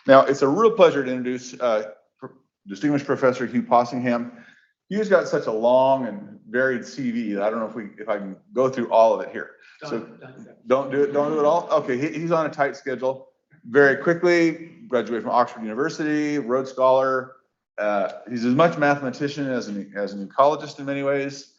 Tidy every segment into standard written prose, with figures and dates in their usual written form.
Now, it's a real pleasure to introduce distinguished Professor Hugh Possingham. Hugh's got such a long and varied CV that I don't know if I can go through all of it here. Don't do it all. Okay, he's on a tight schedule. Very quickly, graduated from Oxford University, Rhodes Scholar. He's as much mathematician as an ecologist in many ways.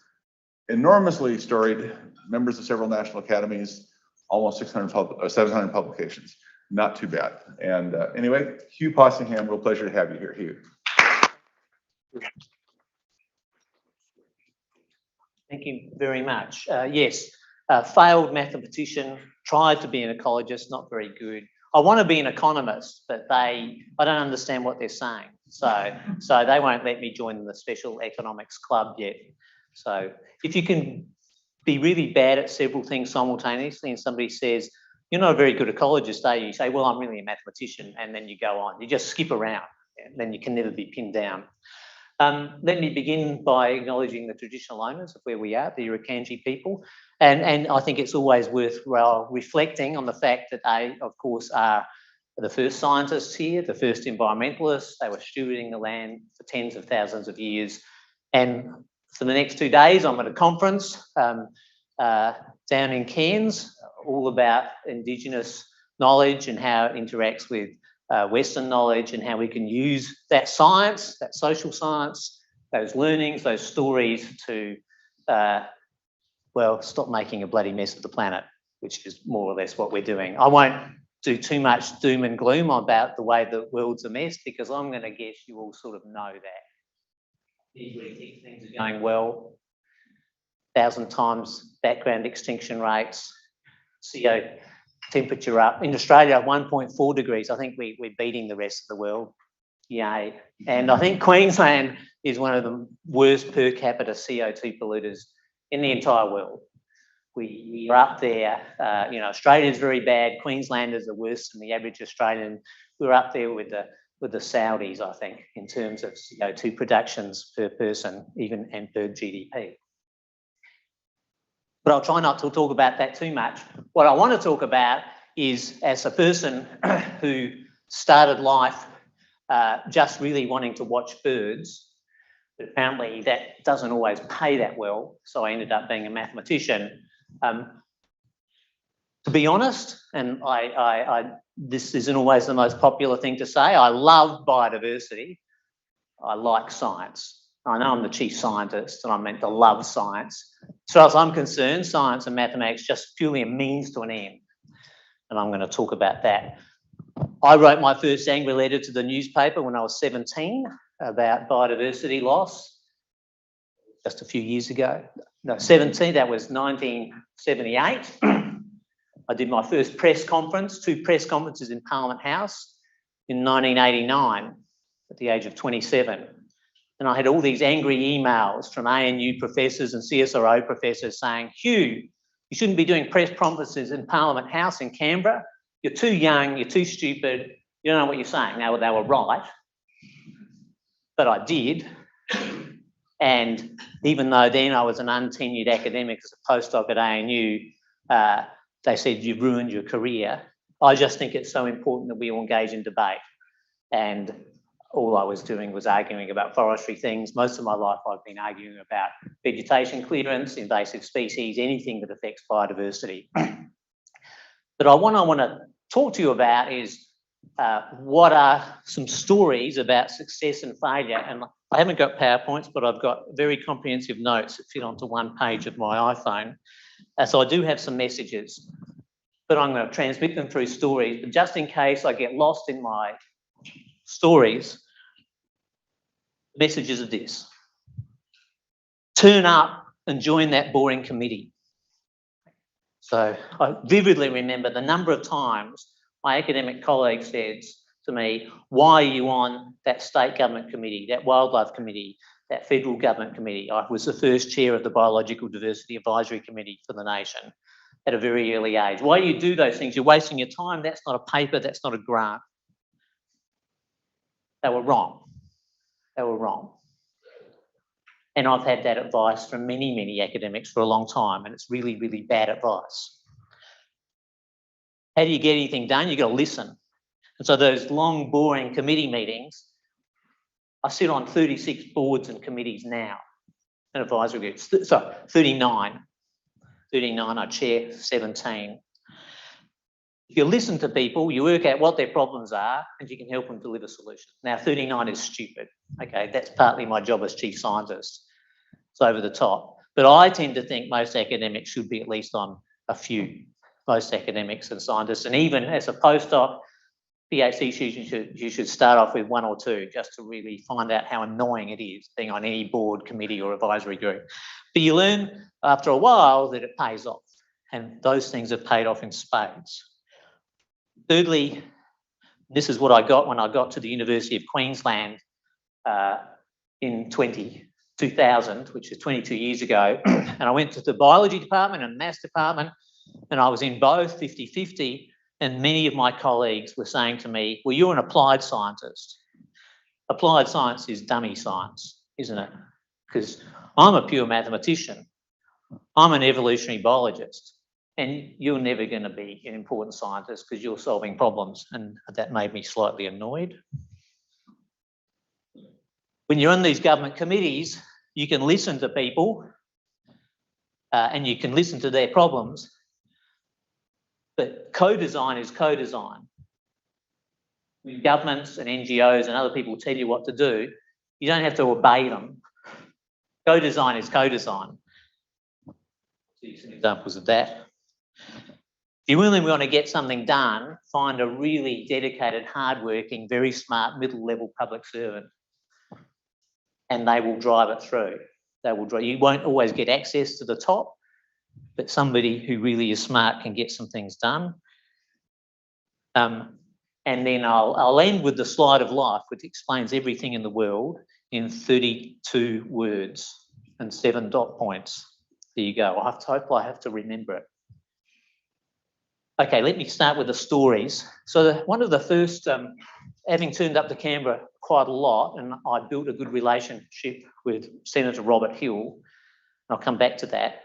Enormously storied, members of several national academies, almost 700 publications. Not too bad. And anyway, Hugh Possingham, real pleasure to have you here, Hugh. Thank you very much. Yes, failed mathematician, tried to be an ecologist, not very good. I want to be an economist, but I don't understand what they're saying. So they won't let me join the special economics club yet. So if you can be really bad at several things simultaneously and somebody says, you're not a very good ecologist, are you? You say, well, I'm really a mathematician, and then you go on. You just skip around, and then you can never be pinned down. Let me begin by acknowledging the traditional owners of where we are, the Urukandji people. And I think it's always worthwhile reflecting on the fact that they, of course, are the first scientists here, the first environmentalists. They were stewarding the land for tens of thousands of years. And for the next 2 days, I'm at a conference down in Cairns, all about Indigenous knowledge and how it interacts with Western knowledge and how we can use that science, that social science, those learnings, those stories to, well, stop making a bloody mess of the planet, which is more or less what we're doing. I won't do too much doom and gloom about the way the world's a mess, because I'm going to guess you all sort of know that. Things are going well, 1,000 times background extinction rates, CO temperature up. In Australia, 1.4 degrees. I think we're beating the rest of the world. Yay. And I think Queensland is one of the worst per capita CO2 polluters in the entire world. We are up there. You know, Australia's very bad. Queenslanders are worse than the average Australian. We're up there with the Saudis, I think, in terms of CO2 productions per person, even and per GDP. But I'll try not to talk about that too much. What I want to talk about is, as a person who started life just really wanting to watch birds, but apparently that doesn't always pay that well, so I ended up being a mathematician. To be honest, and this isn't always the most popular thing to say, I love biodiversity. I like science. I know I'm the chief scientist and I'm meant to love science. As far as I'm concerned, science and mathematics just purely a means to an end. And I'm going to talk about that. I wrote my first angry letter to the newspaper when I was 17 about biodiversity loss, just a few years ago. No, 17, that was 1978. I did my first press conference, 2 press conferences in Parliament House in 1989 at the age of 27. And I had all these angry emails from ANU professors and CSIRO professors saying, Hugh, you shouldn't be doing press conferences in Parliament House in Canberra. You're too young, you're too stupid, you don't know what you're saying. Now, they were right, but I did. And even though then I was an untenured academic as a postdoc at ANU, they said, you've ruined your career. I just think it's so important that we all engage in debate. And all I was doing was arguing about forestry things. Most of my life I've been arguing about vegetation clearance, invasive species, anything that affects biodiversity. But what I want to talk to you about is what are some stories about success and failure. And I haven't got PowerPoints, but I've got very comprehensive notes that fit onto one page of my iPhone. So I do have some messages, but I'm going to transmit them through stories. But just in case I get lost in my stories, messages of this: turn up and join that boring committee. So I vividly remember the number of times my academic colleagues said to me, why are you on that state government committee, that wildlife committee, that federal government committee? I was the first chair of the Biological Diversity Advisory Committee for the nation at a very early age. Why do you do those things? You're wasting your time. That's not a paper. That's not a grant. They were wrong. They were wrong. And I've had that advice from many, many academics for a long time, and it's really, really bad advice. How do you get anything done? You've got to listen. And so those long, boring committee meetings, I sit on 36 boards and committees now, and advisory groups. So 39. 39, I chair 17. If you listen to people, you work out what their problems are, and you can help them deliver solutions. Now, 39 is stupid. Okay, that's partly my job as chief scientist. It's over the top. But I tend to think most academics should be at least on a few, most academics and scientists. And even as a postdoc, PhD student, you should start off with 1 or 2 just to really find out how annoying it is being on any board, committee or advisory group. But you learn after a while that it pays off, and those things have paid off in spades. Thirdly, this is what I got when I got to the University of Queensland in 2000, which is 22 years ago. And I went to the biology department and maths department, and I was in both 50-50. And many of my colleagues were saying to me, well, you're an applied scientist. Applied science is dummy science, isn't it? Because I'm a pure mathematician. I'm an evolutionary biologist. And you're never going to be an important scientist because you're solving problems. And that made me slightly annoyed. When you're on these government committees, you can listen to people and you can listen to their problems. But co-design is co-design. When governments and NGOs and other people tell you what to do, you don't have to obey them. Co-design is co-design. See some examples of that. If you really want to get something done, find a really dedicated, hardworking, very smart, middle-level public servant, and they will drive it through. They will drive. You won't always get access to the top, but somebody who really is smart can get some things done. And then I'll end with the slide of life, which explains everything in the world in 32 words and 7 dot points. There you go. I hope I have to remember it. Okay, let me start with the stories. So one of the first, having turned up to Canberra quite a lot, and I built a good relationship with Senator Robert Hill, I'll come back to that.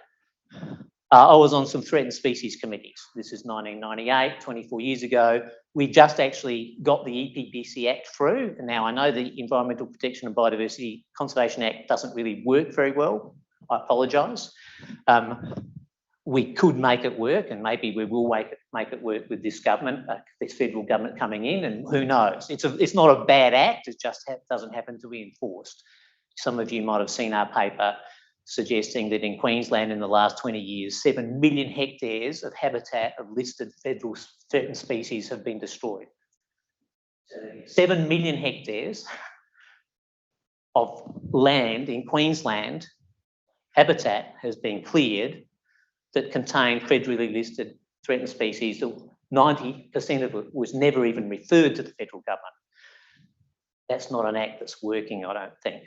I was on some threatened species committees. This is 1998, 24 years ago. We just actually got the EPBC Act through. And now I know the Environmental Protection and Biodiversity Conservation Act doesn't really work very well. I apologise. We could make it work, and maybe we will make it work with this government, this federal government coming in, and who knows? It's not a bad act, it just doesn't happen to be enforced. Some of you might have seen our paper suggesting that in Queensland in the last 20 years, 7 million hectares of habitat of listed federal threatened species have been destroyed. 7 million hectares of land in Queensland, habitat has been cleared that contained federally listed threatened species. 90% of it was never even referred to the federal government. That's not an act that's working, I don't think.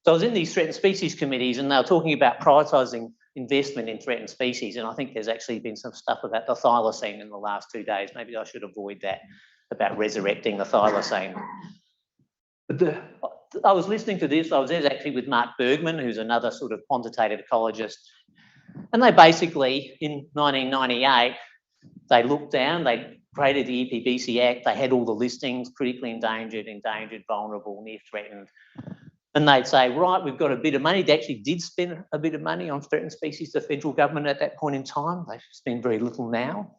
So I was in these threatened species committees, and they were talking about prioritising investment in threatened species, and I think there's actually been some stuff about the thylacine in the last 2 days. Maybe I should avoid that, about resurrecting the thylacine. But I was listening to this. I was there actually with Mark Bergman, who's another sort of quantitative ecologist, and they basically, in 1998, they looked down, they created the EPBC Act, they had all the listings, critically endangered, endangered, vulnerable, near threatened. And they'd say, right, we've got a bit of money. They actually did spend a bit of money on threatened species, the federal government at that point in time. They spend very little now.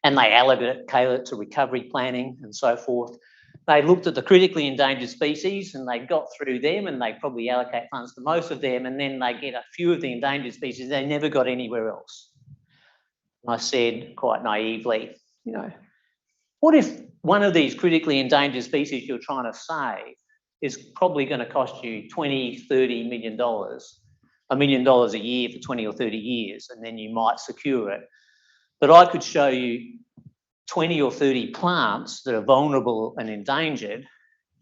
And they allocated it to recovery planning and so forth. They looked at the critically endangered species and they got through them, and they probably allocate funds to most of them, and then they get a few of the endangered species. They never got anywhere else. And I said quite naively, you know, what if one of these critically endangered species you're trying to save is probably going to cost you $20, $30 million, $1 million a year for 20 or 30 years, and then you might secure it. But I could show you 20 or 30 plants that are vulnerable and endangered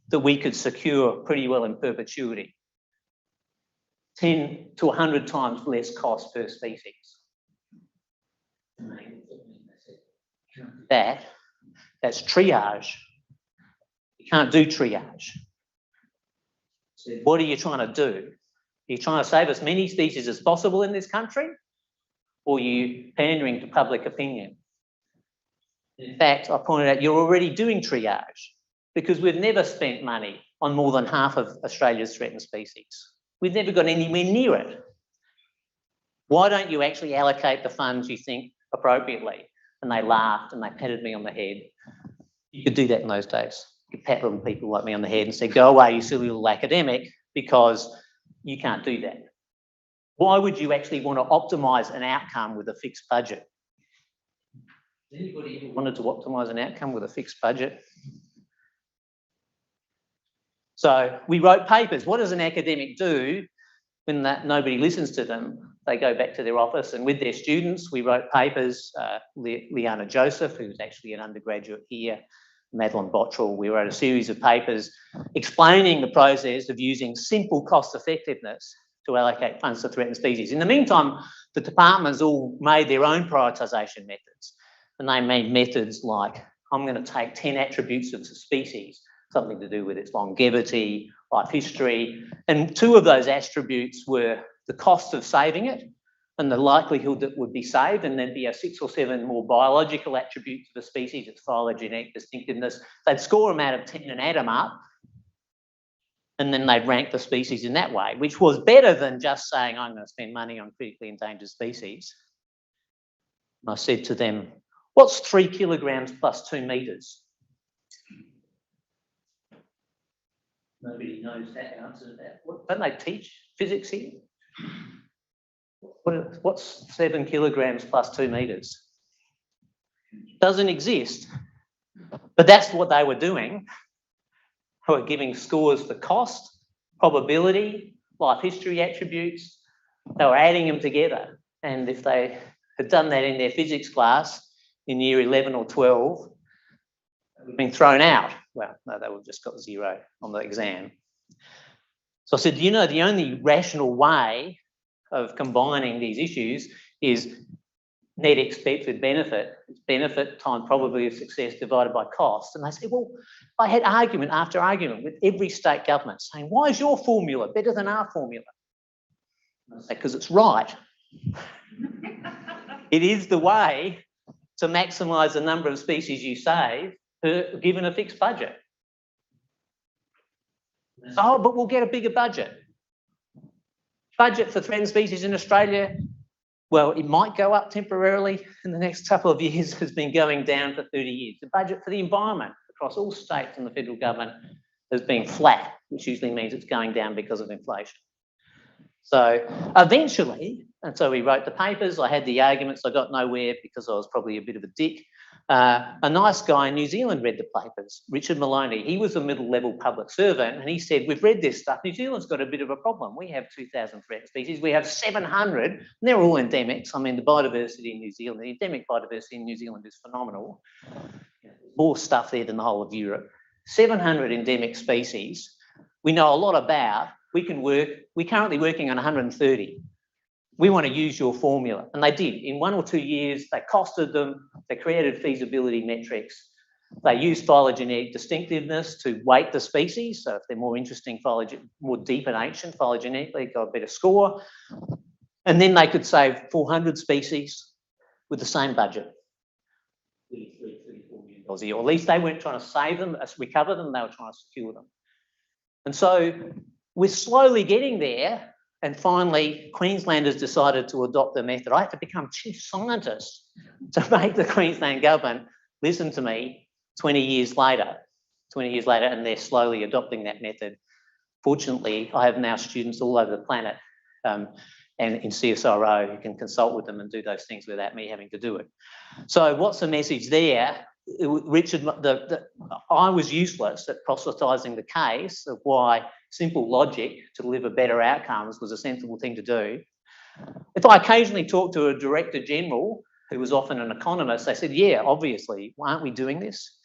that we could secure pretty well in perpetuity. 10 to 100 times less cost per species. That's triage. You can't do triage. So what are you trying to do? Are you trying to save as many species as possible in this country? Or are you pandering to public opinion? In fact, I pointed out you're already doing triage because we've never spent money on more than half of Australia's threatened species. We've never got anywhere near it. Why don't you actually allocate the funds you think appropriately? And they laughed and they patted me on the head. You could do that in those days. You could pat little people like me on the head and say, go away, you silly little academic, because you can't do that. Why would you actually want to optimise an outcome with a fixed budget? Has anybody ever wanted to optimise an outcome with a fixed budget? So we wrote papers. What does an academic do when nobody listens to them? They go back to their office, and with their students, we wrote papers. Liana Joseph, who's actually an undergraduate here, Madeline Bottrell, we wrote a series of papers explaining the process of using simple cost effectiveness to allocate funds to threatened species. In the meantime, the departments all made their own prioritisation methods, and they made methods like, I'm going to take 10 attributes of the species, something to do with its longevity, life history, and 2 of those attributes were the cost of saving it and the likelihood that it would be saved, and there'd be a 6 or 7 more biological attributes of the species, its phylogenetic distinctiveness. They'd score them out of 10 and add them up, and then they'd rank the species in that way, which was better than just saying, I'm going to spend money on critically endangered species. And I said to them, what's 3 kilograms plus 2 metres? Nobody knows that answer to that. Don't they teach physics here? What's 7 kilograms plus 2 metres? Doesn't exist. But that's what they were doing. They were giving scores for cost, probability, life history attributes. They were adding them together. And if they had done that in their physics class in year 11 or 12, they would have been thrown out. Well, no, they would have just got 0 on the exam. So I said, you know, the only rational way of combining these issues is net expected benefit. It's benefit times probability of success divided by cost. And they say, well, I had argument after argument with every state government saying, why is your formula better than our formula? And I say, because it's right. It is the way to maximise the number of species you save given a fixed budget. Oh, but we'll get a bigger budget. Budget for threatened species in Australia, well, it might go up temporarily in the next couple of years. Has been going down for 30 years. The budget for the environment across all states and the federal government has been flat, which usually means it's going down because of inflation. So eventually, and so we wrote the papers, I had the arguments, I got nowhere because I was probably a bit of a dick. A nice guy in New Zealand read the papers, Richard Maloney. He was a middle-level public servant, and he said, we've read this stuff. New Zealand's got a bit of a problem. We have 2,000 threatened species. We have 700, and they're all endemics. I mean, the biodiversity in New Zealand, the endemic biodiversity in New Zealand is phenomenal. More stuff there than the whole of Europe. 700 endemic species we know a lot about. We're currently working on 130. We want to use your formula. And they did. In 1 or 2 years, they costed them, they created feasibility metrics. They used phylogenetic distinctiveness to weight the species. So if they're more interesting, more deep and ancient phylogenetically, got a better score. And then they could save 400 species with the same budget. $33, $34 million a year. Or at least they weren't trying to save them, recover them, they were trying to secure them. And so we're slowly getting there. And finally, Queensland has decided to adopt the method. I have to become chief scientist to make the Queensland government listen to me 20 years later, and they're slowly adopting that method. Fortunately, I have now students all over the planet and in CSIRO who can consult with them and do those things without me having to do it. So what's the message there? Richard, I was useless at proselytising the case of why simple logic to deliver better outcomes was a sensible thing to do. If I occasionally talked to a director general who was often an economist, they said, yeah, obviously, why aren't we doing this?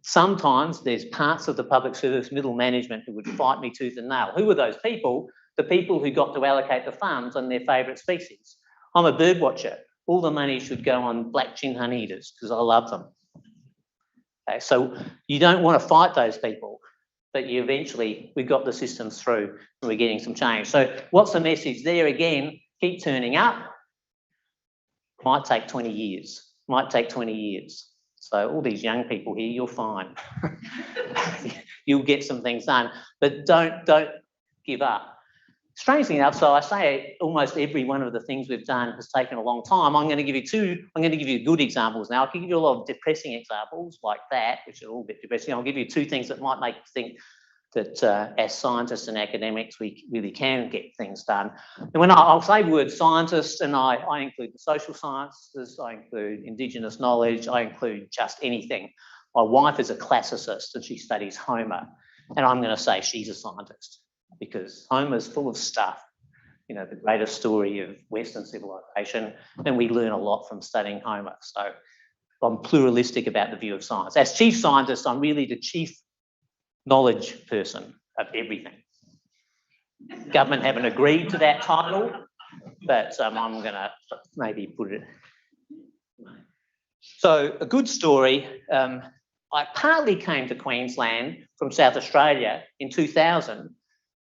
Sometimes there's parts of the public service middle management who would fight me tooth and nail. Who were those people? The people who got to allocate the funds on their favourite species. I'm a bird watcher. All the money should go on black-chin honeyeaters because I love them. Okay, so you don't want to fight those people, but we've got the systems through and we're getting some change. So what's the message there? Again, keep turning up. Might take 20 years. Might take 20 years. So all these young people here, you're fine. You'll get some things done, but don't give up. Strangely enough, so I say almost every one of the things we've done has taken a long time. I'm going to give you good examples now. I can give you a lot of depressing examples like that, which are a little bit depressing. I'll give you 2 things that might make you think that as scientists and academics, we really can get things done. And when I'll say the word scientist, and I include the social sciences, I include Indigenous knowledge, I include just anything. My wife is a classicist and she studies Homer, and I'm going to say she's a scientist because Homer's full of stuff, you know, the greatest story of Western civilization, and we learn a lot from studying Homer. So I'm pluralistic about the view of science. As chief scientist, I'm really the chief knowledge person of everything. Government haven't agreed to that title, but I'm going to maybe put it. So a good story. I partly came to Queensland from South Australia in 2000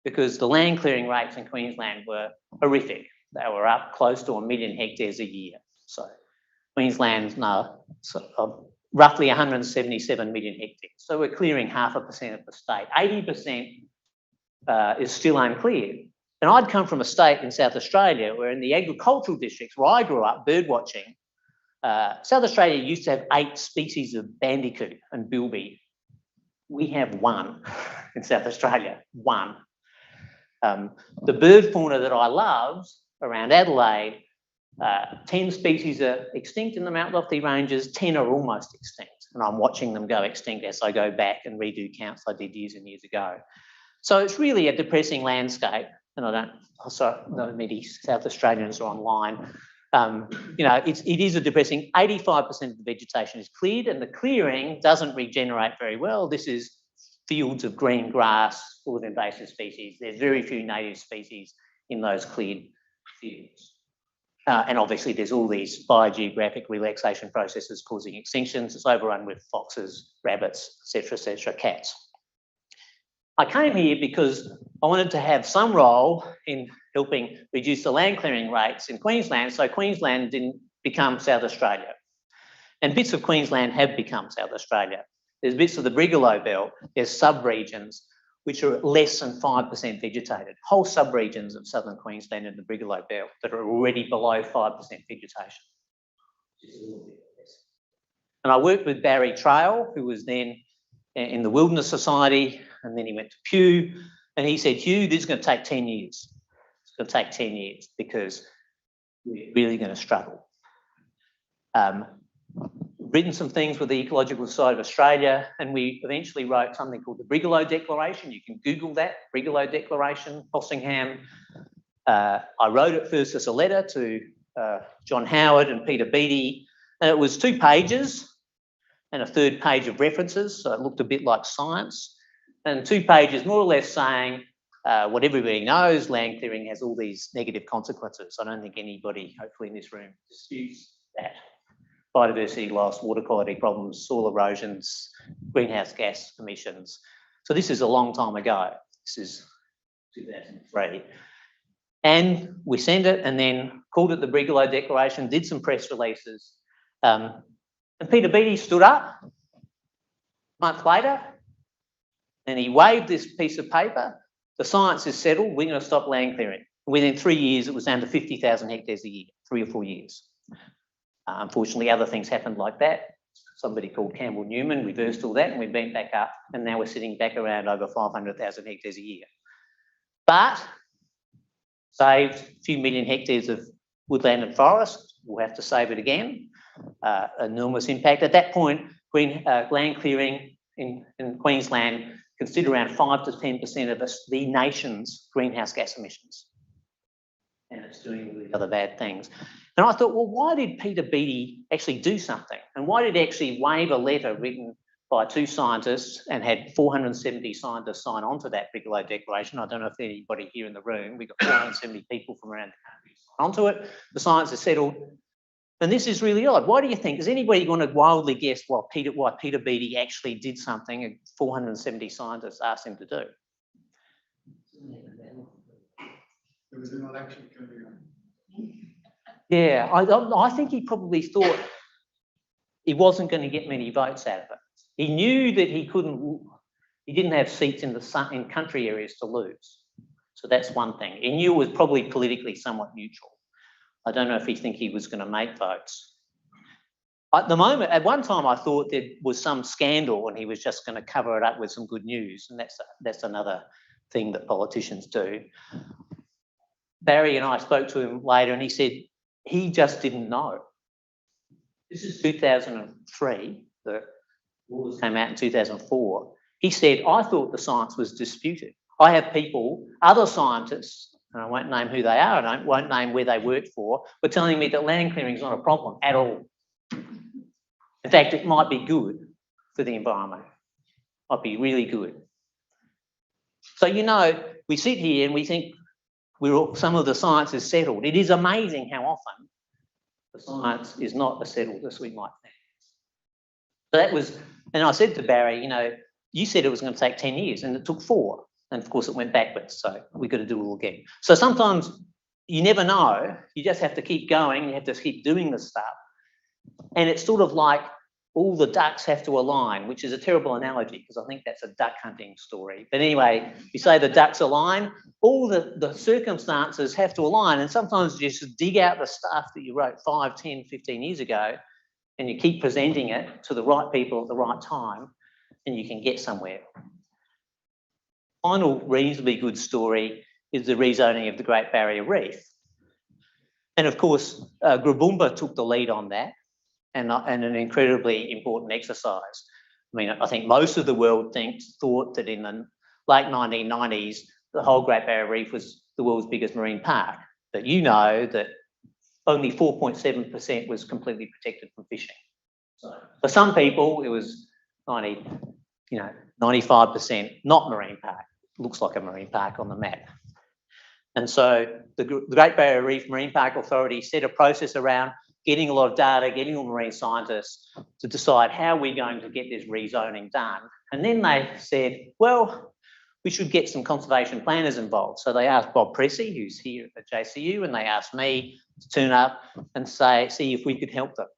because the land clearing rates in Queensland were horrific. They were up close to 1 million hectares a year. So Queensland's roughly 177 million hectares. So we're clearing 0.5% of the state. 80% is still uncleared. And I'd come from a state in South Australia where in the agricultural districts where I grew up, bird watching, South Australia used to have 8 species of bandicoot and bilby. We have 1 in South Australia, 1. The bird fauna that I love around Adelaide, 10 species are extinct in the Mount Lofty Ranges, 10 are almost extinct, and I'm watching them go extinct as I go back and redo counts I did years and years ago. So it's really a depressing landscape, and not many South Australians are online. You know, it is a depressing. 85% of the vegetation is cleared, and the clearing doesn't regenerate very well. This is fields of green grass full of invasive species. There's very few native species in those cleared fields. And obviously there's all these biogeographic relaxation processes causing extinctions. It's overrun with foxes, rabbits, etc., cats. I came here because I wanted to have some role in helping reduce the land clearing rates in Queensland, so Queensland didn't become South Australia. And bits of Queensland have become South Australia. There's bits of the Brigalow belt, there's sub-regions which are less than 5% vegetated, whole sub-regions of southern Queensland and the Brigalow belt that are already below 5% vegetation. And I worked with Barry Trail, who was then in the Wilderness Society, and then he went to Pew, and he said, Hugh, this is going to take 10 years. It's going to take 10 years because we're really going to struggle. Written some things with the Ecological Society of Australia, and we eventually wrote something called the Brigalow Declaration. You can Google that, Brigalow Declaration, Possingham. I wrote it first as a letter to John Howard and Peter Beattie, and it was 2 pages and a 3rd page of references, so it looked a bit like science, and 2 pages more or less saying what everybody knows, land clearing has all these negative consequences. I don't think anybody, hopefully in this room, disputes that. Biodiversity loss, water quality problems, soil erosions, greenhouse gas emissions. So this is a long time ago. This is 2003. And we sent it and then called it the Brigalow Declaration, did some press releases. And Peter Beattie stood up a month later and he waved this piece of paper. The science is settled, we're going to stop land clearing. Within 3 years, it was down to 50,000 hectares a year, 3 or 4 years. Unfortunately, other things happened like that. Somebody called Campbell Newman reversed all that and we went back up, and now we're sitting back around over 500,000 hectares a year. But saved a few million hectares of woodland and forest. We'll have to save it again. Enormous impact. At that point, land clearing in Queensland considered around 5 to 10% of the nation's greenhouse gas emissions. And it's doing really other bad things. And I thought, well, why did Peter Beattie actually do something? And why did he actually wave a letter written by 2 scientists and had 470 scientists sign on to that Brigalow Declaration? I don't know if anybody here in the room, we've got 470 people from around the country sign onto it. The science is settled. And this is really odd. Why do you think? Is anybody going to wildly guess why Peter Beattie actually did something and 470 scientists asked him to do? There was an election coming on. Yeah, I think he probably thought he wasn't going to get many votes out of it. He knew that he didn't have seats in country areas to lose. So that's one thing. He knew it was probably politically somewhat neutral. I don't know if he think he was going to make votes. At the moment, at one time, I thought there was some scandal and he was just going to cover it up with some good news. And that's another thing that politicians do. Barry and I spoke to him later and he said he just didn't know. This is 2003. The rules came out in 2004. He said, I thought the science was disputed. I have people, other scientists, and I won't name who they are, and I won't name where they work for, but telling me that land clearing is not a problem at all. In fact, it might be good for the environment. Might be really good. So, you know, we sit here and we think some of the science is settled. It is amazing how often the science is not as settled as we might think. So that was, and I said to Barry, you know, you said it was going to take 10 years and it took 4. And of course it went backwards. So we've got to do it all again. So sometimes you never know. You just have to keep going. You have to keep doing the stuff. And it's sort of like all the ducks have to align, which is a terrible analogy because I think that's a duck hunting story. But anyway, you say the ducks align, all the circumstances have to align. And sometimes you just dig out the stuff that you wrote 5, 10, 15 years ago and you keep presenting it to the right people at the right time and you can get somewhere. Final reasonably good story is the rezoning of the Great Barrier Reef. And of course, Grabumba took the lead on that and an incredibly important exercise. I mean, I think most of the world thought that in the late 1990s, the whole Great Barrier Reef was the world's biggest marine park. But you know that only 4.7% was completely protected from fishing. So for some people, it was 95% not marine park. Looks like a marine park on the map. And so the Great Barrier Reef Marine Park Authority set a process around getting a lot of data, getting all marine scientists to decide how we're going to get this rezoning done. And then they said, well, we should get some conservation planners involved. So they asked Bob Pressey, who's here at JCU, and they asked me to turn up and see if we could help them.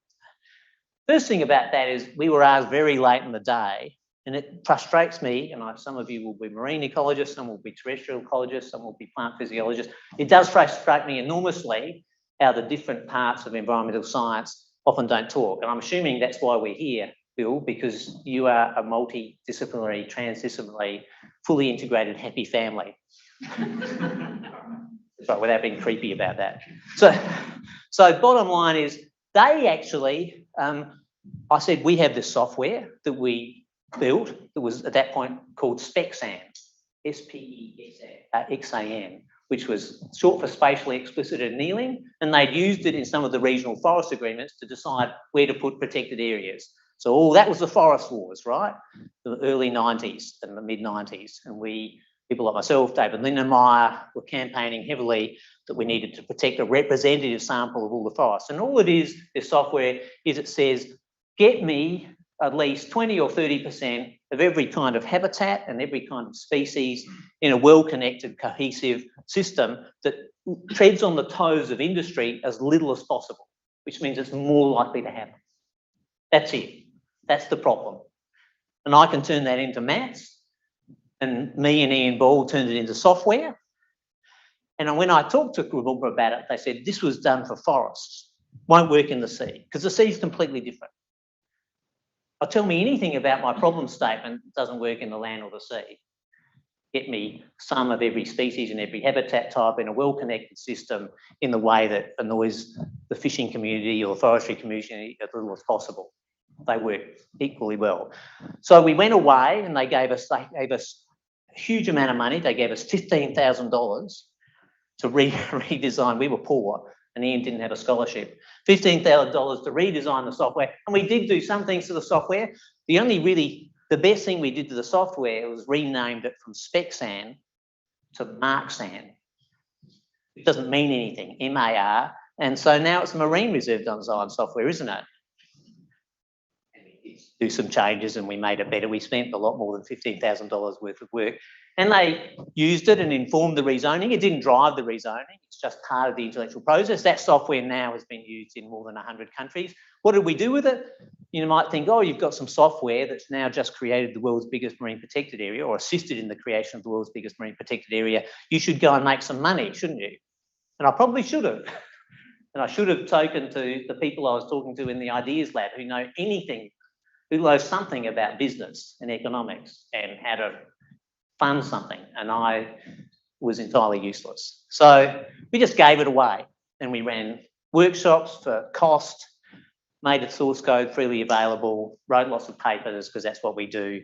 First thing about that is we were asked very late in the day, and it frustrates me, and some of you will be marine ecologists, some will be terrestrial ecologists, some will be plant physiologists. It does frustrate me enormously how the different parts of environmental science often don't talk. And I'm assuming that's why we're here, Bill, because you are a multidisciplinary, transdisciplinary, fully integrated, happy family. But without being creepy about that. So bottom line is, they actually, I said, we have this software that we built that was at that point called SPEXAN, SPEXAN, which was short for spatially explicit annealing, and they'd used it in some of the regional forest agreements to decide where to put protected areas. So that was the forest wars, right? The early 90s and the mid 90s. And people like myself, David Lindenmayer, were campaigning heavily that we needed to protect a representative sample of all the forests. And all it is, this software, is it says, get me at least 20 or 30% of every kind of habitat and every kind of species in a well-connected, cohesive system that treads on the toes of industry as little as possible, which means it's more likely to happen. That's it. That's the problem. And I can turn that into maths, and me and Ian Ball turned it into software. And when I talked to Grabumba about it, they said this was done for forests, won't work in the sea, because the sea is completely different. Tell me anything about my problem statement that doesn't work in the land or the sea. Get me some of every species and every habitat type in a well-connected system in the way that annoys the fishing community or the forestry community as little as possible. They work equally well. So we went away and they gave us a huge amount of money. They gave us $15,000 to redesign. We were poor. And Ian didn't have a scholarship. $15,000 to redesign the software. And we did do some things to the software. The best thing we did to the software was renamed it from SPEXAN to Marxan. It doesn't mean anything, MAR. And so now it's marine reserve design software, isn't it? And we did do some changes and we made it better. We spent a lot more than $15,000 worth of work. And they used it and informed the rezoning. It didn't drive the rezoning. It's just part of the intellectual process. That software now has been used in more than 100 countries. What did we do with it? you might think, oh, you've got some software that's now just created the world's biggest marine protected area or assisted in the creation of the world's biggest marine protected area. You should go and make some money, shouldn't you? And I probably should have. And I should have taken to the people I was talking to in the ideas lab who know anything, who know something about business and economics and how to fund something. And I was entirely useless. So we just gave it away and we ran workshops for cost, made the source code freely available, wrote lots of papers because that's what we do.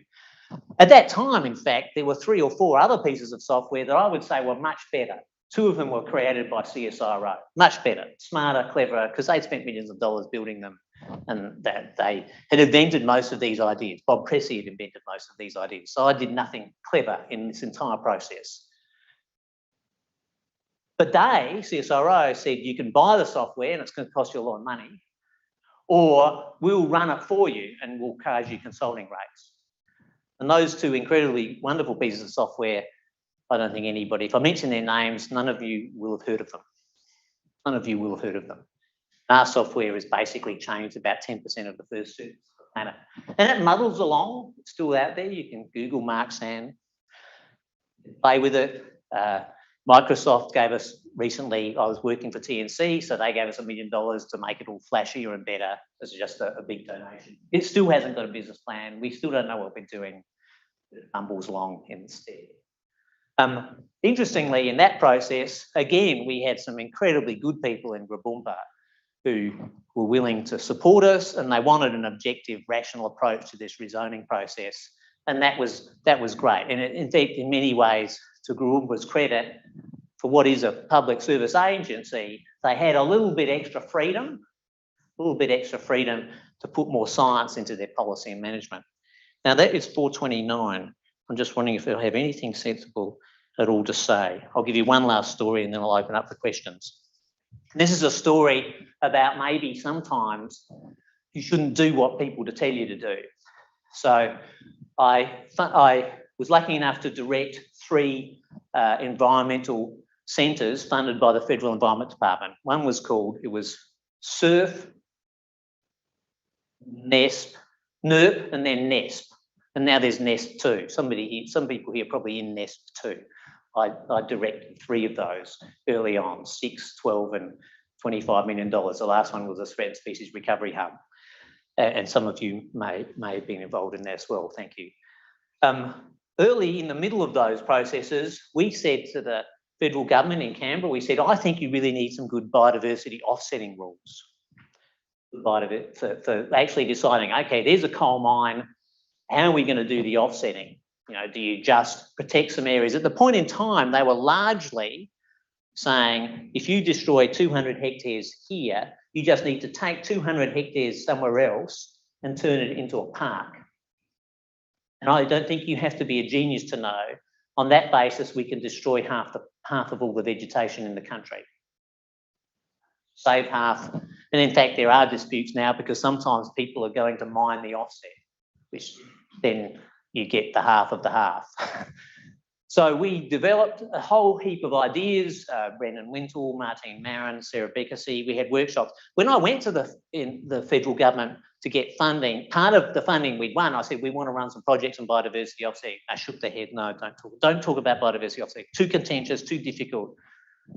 At that time, in fact, there were 3 or 4 other pieces of software that I would say were much better. 2 of them were created by CSIRO, much better, smarter, cleverer, because they'd spent millions of dollars building them and that they had invented most of these ideas. Bob Cressy had invented most of these ideas. So I did nothing clever in this entire process. But they, CSIRO, said you can buy the software and it's going to cost you a lot of money, or we'll run it for you and we'll charge you consulting rates. And those 2 incredibly wonderful pieces of software, I don't think anybody, if I mention their names, none of you will have heard of them. None of you will have heard of them. Our software has basically changed about 10% of the first surface of the planet. And it muddles along, it's still out there. You can Google Marxan, play with it. Microsoft gave us recently, I was working for TNC, so they gave us $1 million to make it all flashier and better. This is just a big donation. It still hasn't got a business plan. We still don't know what we're doing. It bumbles along instead. Interestingly, in that process, again, we had some incredibly good people in Graboompa who were willing to support us, and they wanted an objective, rational approach to this rezoning process. And that was great. And in fact, in many ways, to Graboompa's credit, for what is a public service agency, they had a little bit extra freedom to put more science into their policy and management. Now that is 429. I'm just wondering if they'll have anything sensible at all to say. I'll give you one last story and then I'll open up for questions. This is a story about maybe sometimes you shouldn't do what people tell you to do. So I was lucky enough to direct 3 environmental centres funded by the Federal Environment Department. One was called, it was SURF, NESP, NERP, and then NESP. And now there's NESP 2. Some people here are probably in NESP 2. I directed 3 of those early on, 6, 12 and $25 million. The last one was a threatened species recovery hub. And some of you may have been involved in that as well, thank you. Early in the middle of those processes, we said to the federal government in Canberra, we said, I think you really need some good biodiversity offsetting rules for actually deciding, okay, there's a coal mine, how are we going to do the offsetting? You know, do you just protect some areas? At the point in time, they were largely saying, if you destroy 200 hectares here, you just need to take 200 hectares somewhere else and turn it into a park. And I don't think you have to be a genius to know, on that basis, we can destroy half of all the vegetation in the country. Save half. And in fact, there are disputes now because sometimes people are going to mine the offset, which then you get the half of the half. So we developed a whole heap of ideas, Brendan Wintle, Martine Marin, Sarah Beckersey. We had workshops. When I went to the federal government to get funding, part of the funding we'd won, I said, we want to run some projects on biodiversity offsetting. They shook their head, no, don't talk about biodiversity offsetting. Too contentious, too difficult.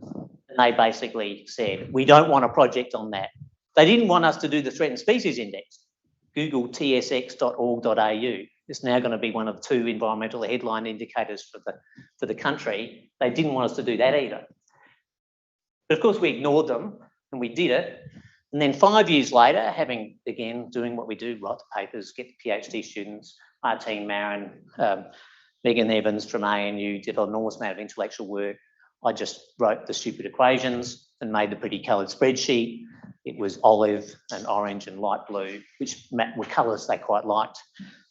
And they basically said, we don't want a project on that. They didn't want us to do the Threatened Species Index. Google tsx.org.au. It's now going to be one of 2 environmental headline indicators for the country. They didn't want us to do that either. But of course, we ignored them and we did it. And then 5 years later, having, again, doing what we do, write the papers, get the PhD students, Martine Marin, Megan Evans from ANU did an enormous amount of intellectual work. I just wrote the stupid equations and made the pretty coloured spreadsheet. It was olive and orange and light blue, which were colours they quite liked.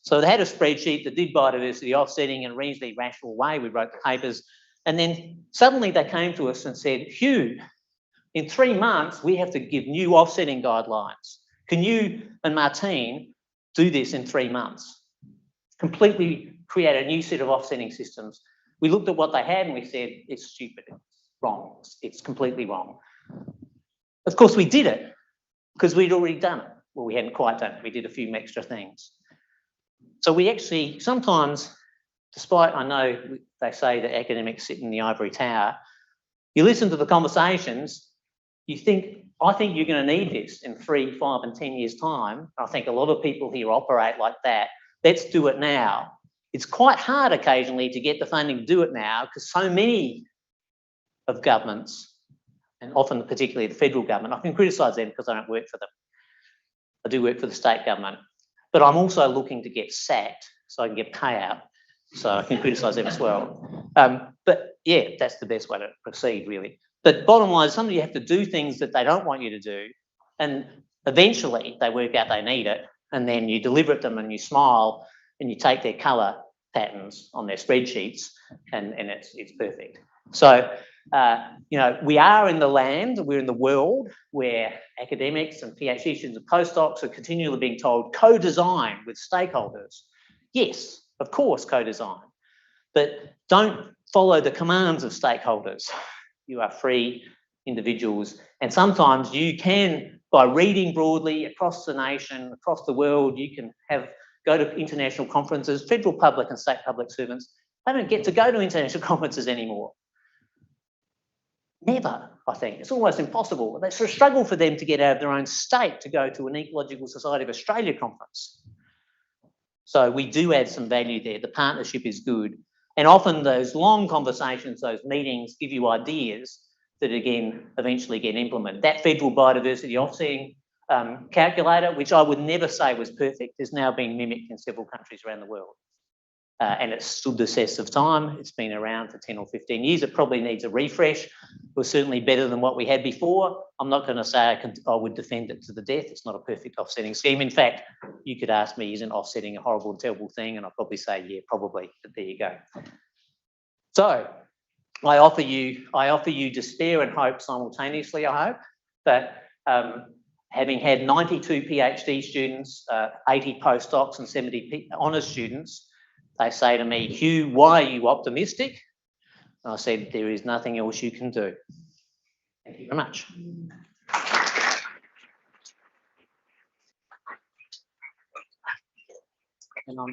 So they had a spreadsheet that did biodiversity offsetting in a reasonably rational way. We wrote the papers. And then suddenly they came to us and said, Hugh, in 3 months, we have to give new offsetting guidelines. Can you and Martine do this in 3 months? Completely create a new set of offsetting systems. We looked at what they had and we said, it's stupid, it's wrong, it's completely wrong. Of course, we did it because we'd already done it. well, we hadn't quite done it. We did a few extra things. So we actually sometimes, despite I know they say that academics sit in the ivory tower, you listen to the conversations, I think you're going to need this in 3, 5 and 10 years' time. I think a lot of people here operate like that. Let's do it now. It's quite hard occasionally to get the funding to do it now because so many of governments, and often particularly the federal government, I can criticise them because I don't work for them. I do work for the state government, but I'm also looking to get sacked so I can get payout, so I can criticise them as well. But yeah, that's the best way to proceed, really. But bottom line is, some of you have to do things that they don't want you to do, and eventually they work out they need it, and then you deliver it to them and you smile and you take their colour patterns on their spreadsheets and it's perfect. So, you know, we are in the land, we're in the world where academics and PhD students and postdocs are continually being told co-design with stakeholders. Yes, of course, co-design, but don't follow the commands of stakeholders. You are free individuals, and sometimes you can, by reading broadly across the nation, across the world, you can go to international conferences. Federal public and state public servants, they don't get to go to international conferences anymore. Never, I think. It's almost impossible. It's a struggle for them to get out of their own state to go to an Ecological Society of Australia conference. So we do add some value there. The partnership is good. And often those long conversations, those meetings give you ideas that again, eventually get implemented. That federal biodiversity offsetting calculator, which I would never say was perfect, has now been mimicked in several countries around the world. And it's stood the test of time. It's been around for 10 or 15 years. It probably needs a refresh. It was certainly better than what we had before. I'm not going to say I would defend it to the death. It's not a perfect offsetting scheme. In fact, you could ask me, isn't offsetting a horrible and terrible thing? And I'd probably say, yeah, probably, but there you go. So I offer you despair and hope simultaneously, I hope, that having had 92 PhD students, 80 postdocs and 70 honours students, they say to me, Hugh, why are you optimistic? And I said, there is nothing else you can do. Thank you very much. And I'm